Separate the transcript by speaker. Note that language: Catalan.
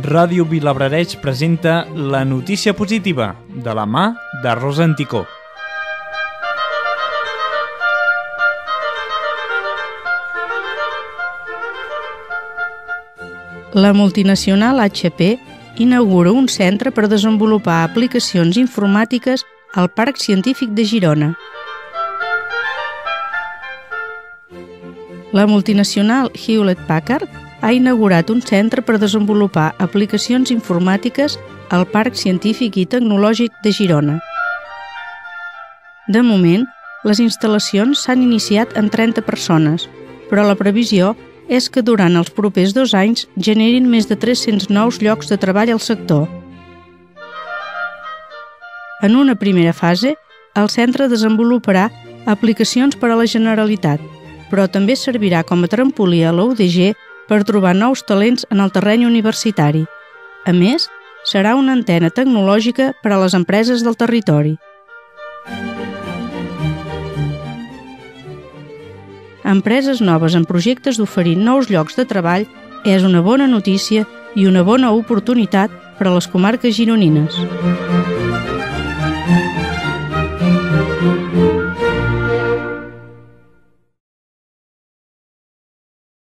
Speaker 1: Ràdio Vilablareix presenta la notícia positiva, de la mà de Rosa Anticó.
Speaker 2: La multinacional HP inaugura un centre per desenvolupar aplicacions informàtiques al Parc Científic de Girona. La multinacional Hewlett-Packard ha inaugurat un centre per desenvolupar aplicacions informàtiques al Parc Científic i Tecnològic de Girona. De moment, les instal·lacions s'han iniciat amb 30 persones, però la previsió és que durant els propers 2 anys generin més de 300 nous llocs de treball al sector. En una primera fase, el centre desenvoluparà aplicacions per a la Generalitat, però també servirà com a trampolí a la UDG per trobar nous talents en el terreny universitari. A més, serà una antena tecnològica per a les empreses del territori. Empreses noves en projectes d'oferir nous llocs de treball és una bona notícia i una bona oportunitat per a les comarques gironines.